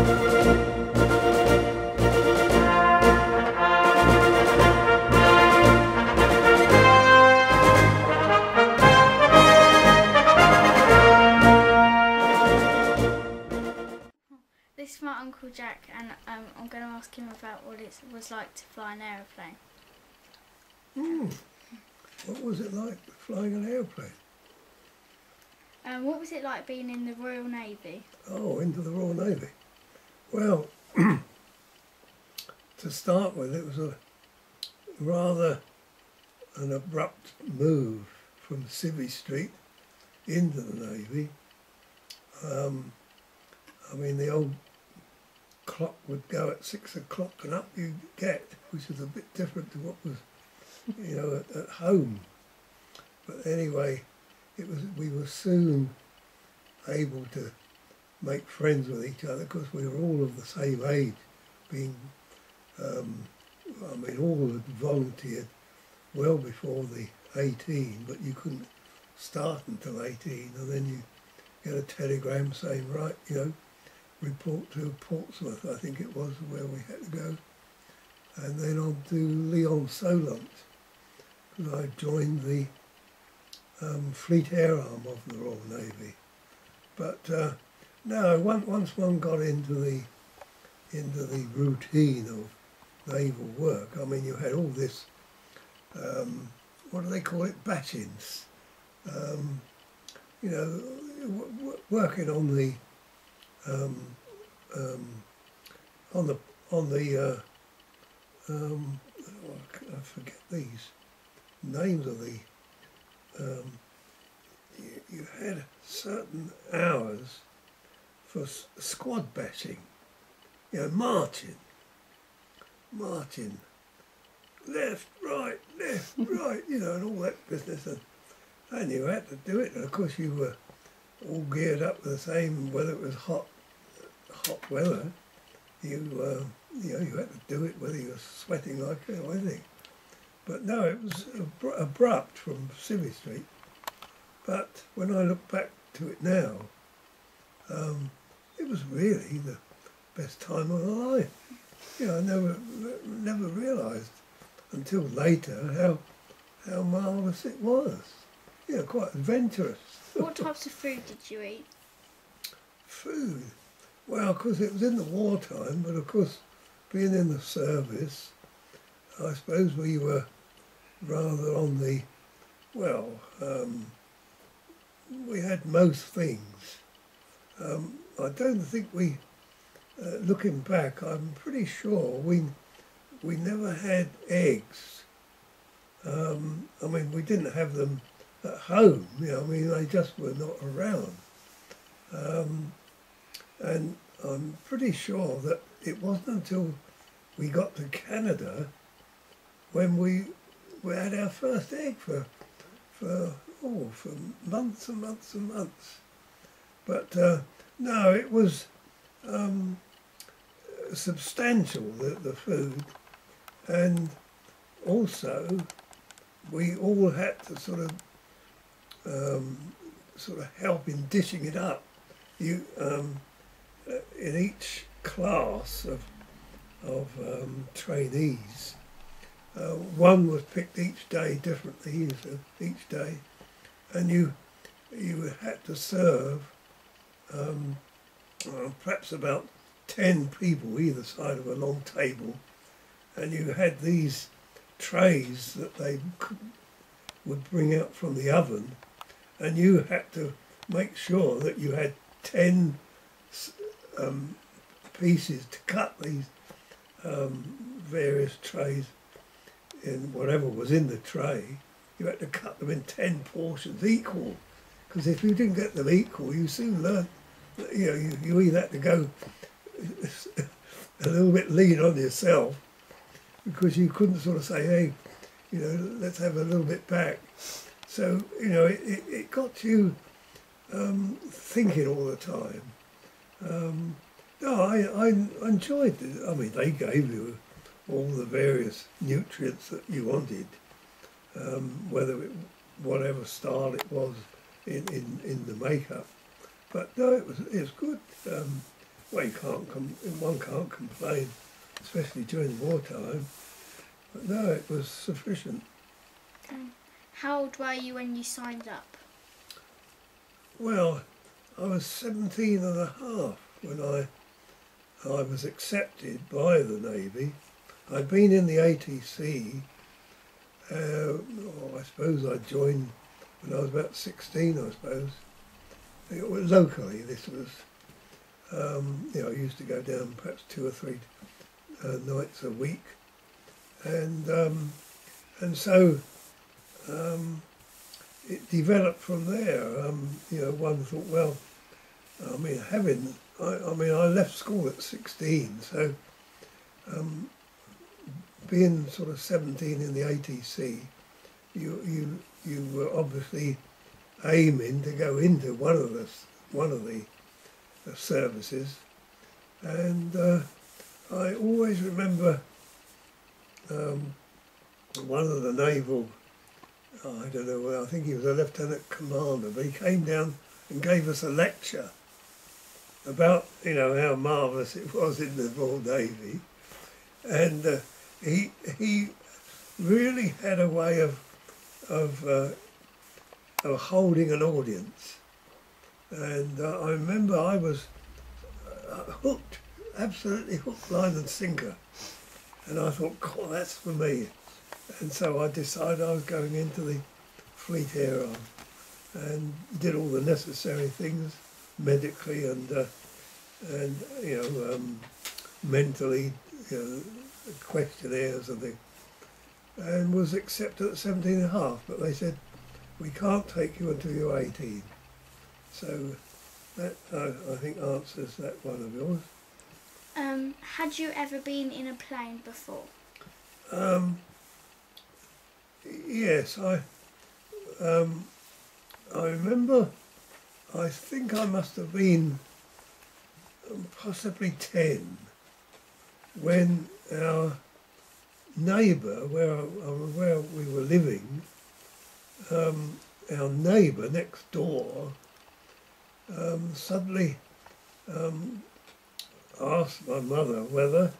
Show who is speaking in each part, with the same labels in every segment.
Speaker 1: This is my Uncle Jack, and I'm going to ask him about what it was like to fly an aeroplane.
Speaker 2: What was it like flying an aeroplane?
Speaker 1: What was it like being in the Royal Navy?
Speaker 2: Oh, into the Royal Navy. Well, to start with, it was a rather an abrupt move from Civvy Street into the Navy. I mean, the old clock would go at 6 o'clock and up you get, which is a bit different to what was, you know, at home. But anyway, we were soon able to make friends with each other because we were all of the same age, being, I mean, all had volunteered well before the 18, but you couldn't start until 18, and then you get a telegram saying, right, you know, report to Portsmouth, I think it was, where we had to go, and then on to Lyon-Solent, because I joined the Fleet Air Arm of the Royal Navy. But no, once one got into the routine of naval work, I mean, you had all this, what do they call it, batch-ins, you know, working on the I forget these names of the, you had certain hours for squad batching, you know, marching, left, right, you know, and all that business, and you had to do it, and of course you were all geared up with the same, whether it was hot weather, you know, you had to do it whether you were sweating like hell or anything. But no, it was abrupt from Civvy Street. But when I look back to it now, it was really the best time of my life. You know, I never realised until later how marvellous it was. You know, quite adventurous.
Speaker 1: What types of food did you eat?
Speaker 2: Food? Well, because it was in the wartime, but of course, being in the service, I suppose we were rather on the, well, we had most things. I don't think we, looking back, I'm pretty sure we never had eggs. I mean, we didn't have them at home, you know, I mean, they just were not around. And I'm pretty sure that it wasn't until we got to Canada when we had our first egg for months and months and months. But no, it was substantial, the food, and also we all had to sort of help in dishing it up. You in each class of trainees, one was picked each day differently, each day, and you had to serve perhaps about 10 people either side of a long table, and you had these trays that they would bring out from the oven, and you had to make sure that you had 10 pieces to cut these various trays in whatever was in the tray. You had to cut them in 10 portions equal, because if you didn't get them equal, you soon learned that, you know, you either had to go a little bit lean on yourself, because you couldn't sort of say, hey, you know, let's have a little bit back. So, you know, it got you thinking all the time. No, I enjoyed it. I mean, they gave you all the various nutrients that you wanted, whatever style it was in the makeup. But no, it was good. well, one can't complain, especially during wartime. But no, it was sufficient.
Speaker 1: How old were you when you signed up?
Speaker 2: Well, I was 17 and a half when I was accepted by the Navy. I'd been in the ATC. I suppose I joined when I was about 16, I suppose. It was locally, this was, I used to go down perhaps 2 or 3 nights a week. And so it developed from there. One thought, well, I mean, I left school at 16, so being sort of 17 in the ATC, you were obviously aiming to go into one of the services, and I always remember one of the naval, I don't know, I think he was a lieutenant commander, but he came down and gave us a lecture about, how marvellous it was in the Royal Navy, and he really had a way of holding an audience, and I remember I was hooked, absolutely hook, line and sinker, and I thought, God, that's for me. And so I decided I was going into the Fleet Air Arm and did all the necessary things medically and mentally, questionnaires and things, and was accepted at 17 and a half, but they said, we can't take you until you're 18. So that, I think, answers that one of yours.
Speaker 1: Had you ever been in a plane before?
Speaker 2: Yes, I remember, I think I must have been possibly 10 when our neighbour, where we were living, our neighbour next door suddenly asked my mother whether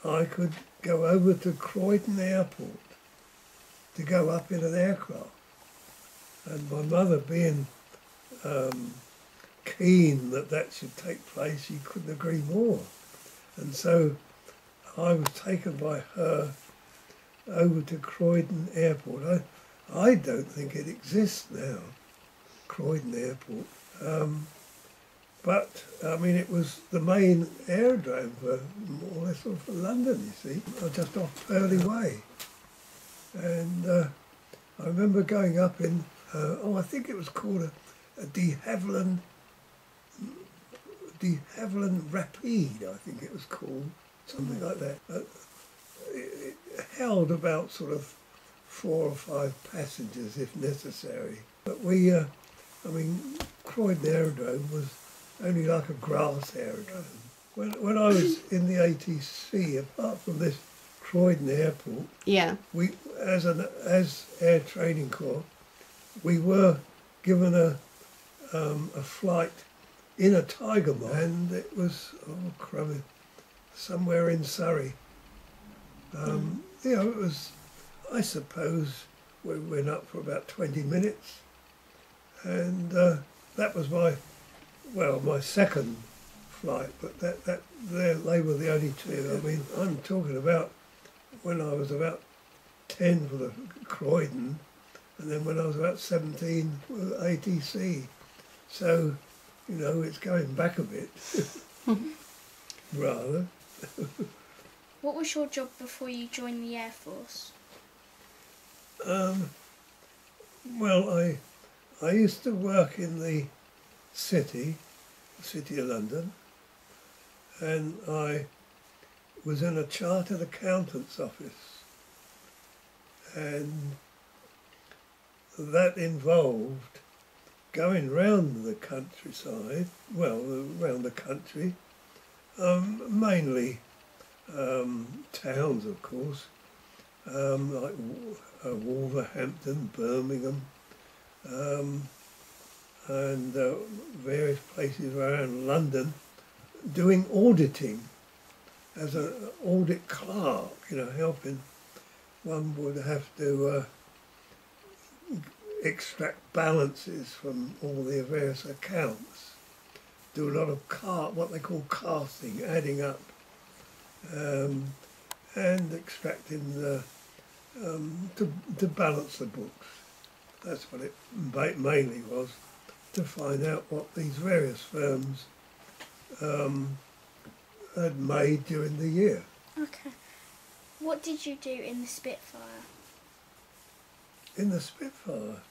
Speaker 2: I could go over to Croydon Airport to go up in an aircraft. And my mother, being keen that should take place, she couldn't agree more. And so I was taken by her over to Croydon Airport. I don't think it exists now, Croydon Airport. But, I mean, it was the main aerodrome for more or less for London, you see, just off Purley Way. And I remember going up in, I think it was called a de Havilland Rapide, I think it was called, something like that. It held about sort of 4 or 5 passengers if necessary. But we, Croydon Aerodrome was only like a grass aerodrome. When I was in the ATC, apart from this Croydon Airport,
Speaker 3: yeah,
Speaker 2: we, as Air Training Corps, we were given a flight in a Tiger Moth, and it was, somewhere in Surrey. It was, I suppose, we went up for about 20 minutes, and that was my second flight, but they were the only two. I mean, I'm talking about when I was about 10 for the Croydon, and then when I was about 17 for the ATC. So, it's going back a bit, rather.
Speaker 1: What was your job before you joined the Air Force?
Speaker 2: Well, I used to work in the City of London, and I was in a chartered accountant's office, and that involved going round the countryside, around the country, mainly towns, of course, like Wolverhampton, Birmingham, and various places around London, doing auditing as an audit clerk, you know, helping. One would have to extract balances from all the various accounts, do a lot of what they call casting, adding up, and extracting to balance the books. That's what it mainly was, to find out what these various firms had made during the year.
Speaker 1: Okay. What did you do in the Spitfire?
Speaker 2: In the Spitfire?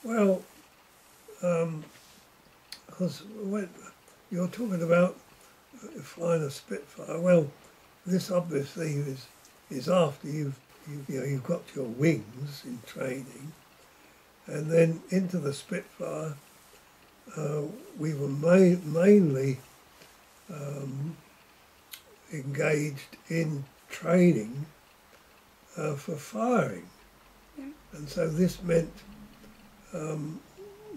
Speaker 2: Well, because when you're talking about flying a Spitfire, well, this obviously is after you've got your wings in training, and then into the Spitfire. We were mainly engaged in training for firing.
Speaker 1: Yeah.
Speaker 2: And so this meant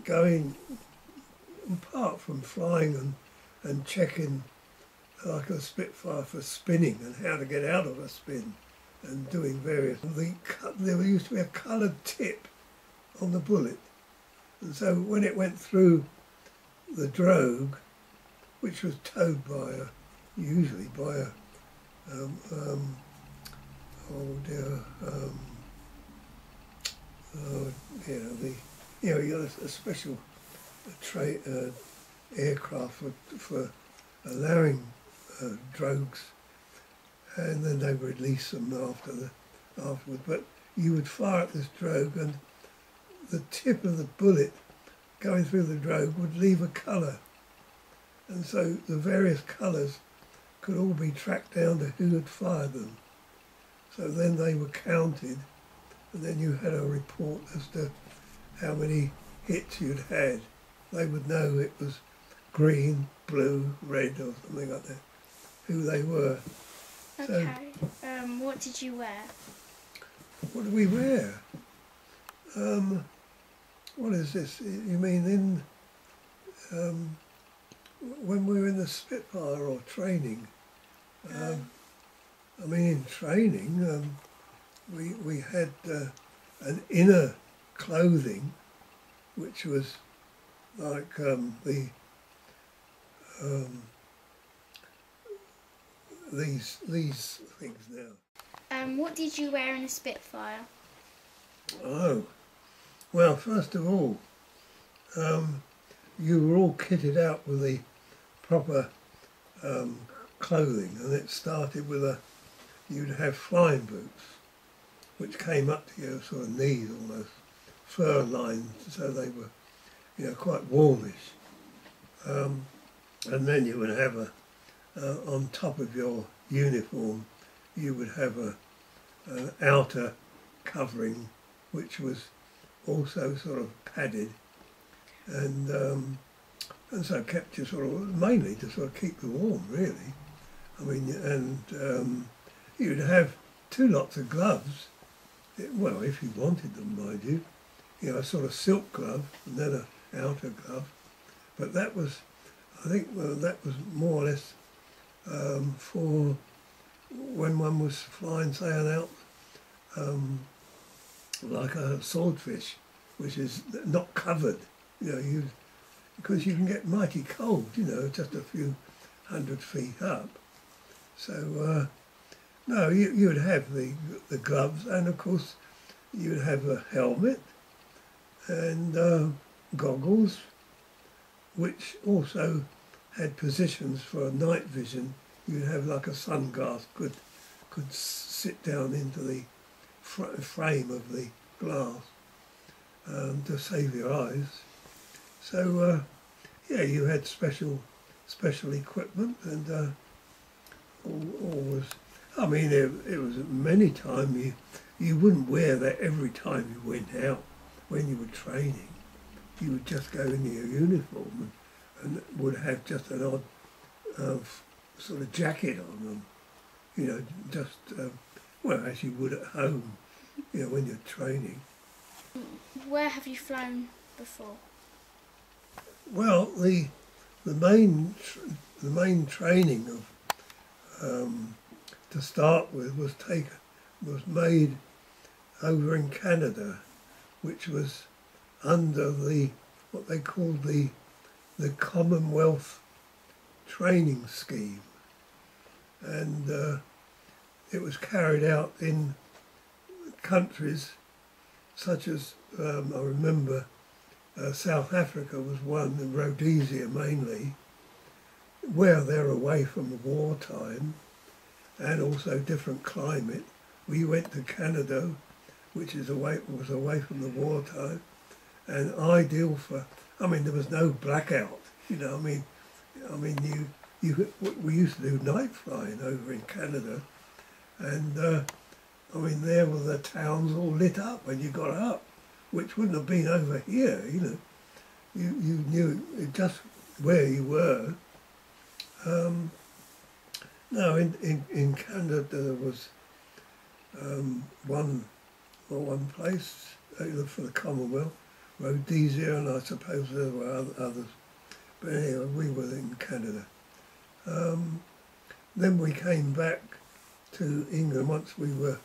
Speaker 2: going, apart from flying and checking like a Spitfire for spinning and how to get out of a spin and doing various, there used to be a coloured tip on the bullet. And so when it went through the drogue, which was towed by usually by a you got a special aircraft for allowing drogues, and then they release them afterwards. But you would fire at this drogue, and the tip of the bullet going through the drogue would leave a colour, and so the various colours could all be tracked down to who had fired them. So then they were counted, and then you had a report as to how many hits you'd had. They would know it was green, blue, red or something like that, who they were.
Speaker 1: Okay. What did you wear?
Speaker 2: What did we wear? What is this? You mean in when we were in the Spitfire or training? I mean, in training, we had an inner clothing, which was like these things now.
Speaker 1: What did you wear in a Spitfire?
Speaker 2: Oh, well, first of all, you were all kitted out with the proper clothing, and it started with you'd have flying boots, which came up to your sort of knees almost, fur lined, so they were, quite warmish. And then you would have on top of your uniform, you would have an outer covering, which was also sort of padded, and so kept you sort of, mainly to sort of keep you warm, really. I mean, and you'd have 2 lots of gloves, well, if you wanted them, mind you, a sort of silk glove and then an outer glove. But that was, I think, that was more or less for when one was flying, say, like a swordfish, which is not covered, because you can get mighty cold, just a few 100 feet up. So, no, you'd have the gloves, and of course you'd have a helmet and goggles, which also had positions for night vision. You'd have like a sunglass could sit down into the frame of the glass to save your eyes. So you had special equipment, and always. I mean, it was many times you wouldn't wear that every time you went out when you were training. You would just go in your uniform and would have just an odd sort of jacket on them, just as you would at home, when you're training.
Speaker 1: Where have you flown before?
Speaker 2: Well, the main the main training of to start with was made over in Canada, which was under what they called the Commonwealth Training Scheme, and it was carried out in countries such as I remember South Africa was one, and Rhodesia mainly, where they're away from wartime and also different climate. We went to Canada, which was away from the wartime, and ideal for. I mean, there was no blackout. You know, we used to do night flying over in Canada, and I mean, there were the towns all lit up when you got up, which wouldn't have been over here. You know, you knew just where you were. No, in Canada there was one place for the Commonwealth, Rhodesia, and I suppose there were others. But anyway, we were in Canada. Then we came back to England once we were,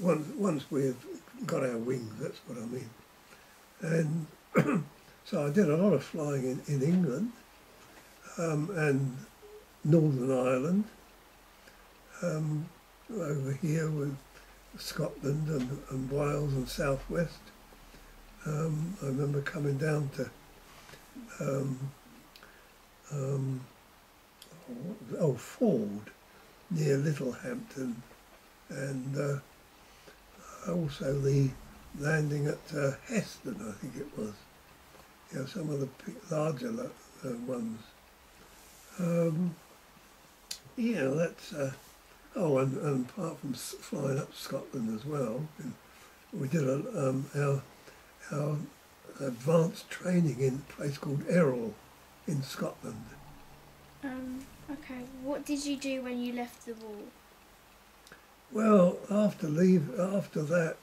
Speaker 2: once we had got our wings, that's what I mean. And so I did a lot of flying in England and Northern Ireland, over here with Scotland and Wales and South West. I remember coming down to Ford near Littlehampton, and also the landing at Heston, I think it was. You know, some of the larger ones. Yeah, that's. And apart from flying up Scotland as well, we did our advanced training in a place called Errol in Scotland.
Speaker 1: Okay, what did you do when you left the war?
Speaker 2: Well, after that,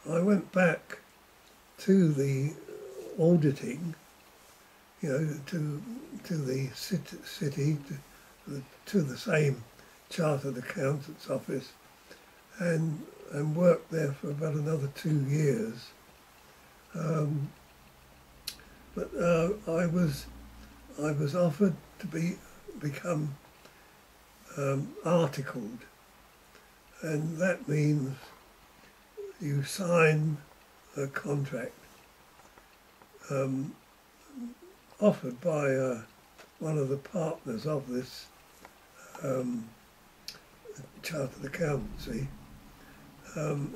Speaker 2: I went back to the auditing, you know, to the city, to the same chartered accountant's office, and worked there for about another 2 years. But I was offered to become articled, and that means you sign a contract offered by one of the partners of this chartered accountancy.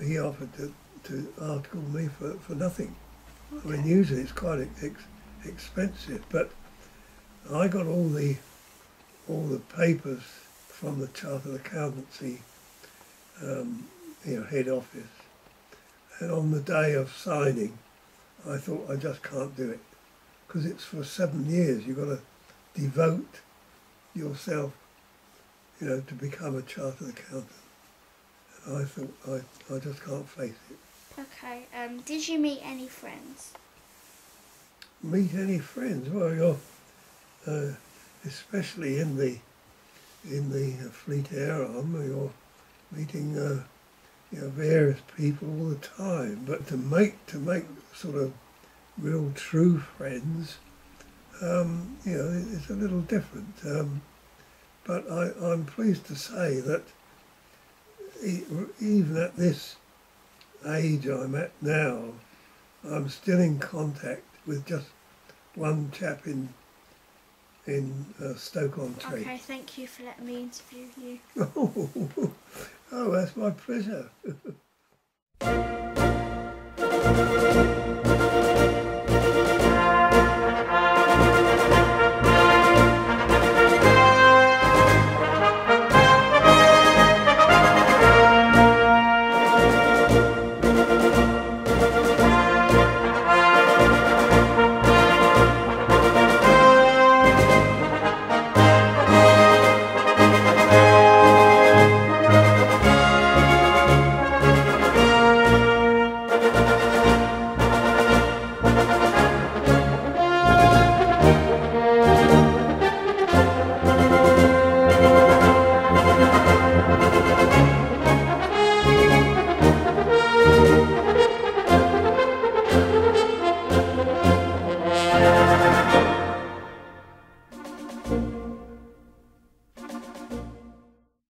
Speaker 2: He offered to article me for nothing. Okay. I mean, usually it's quite expensive, but I got all the papers from the chartered accountancy head office, and on the day of signing I thought, I just can't do it, because it's for 7 years. You've got to devote yourself, you know, to become a chartered accountant. And I thought, I just can't face it.
Speaker 1: Okay, did you meet any friends?
Speaker 2: Meet any friends? Well, you're, especially in the Fleet Air Arm, you're meeting various people all the time. But to make sort of real true friends, it's a little different. But I'm pleased to say that even at this age I'm at now, I'm still in contact with just one chap in Stoke-on-Trent.
Speaker 1: Okay, thank you for letting me interview you.
Speaker 2: Oh, that's my pleasure.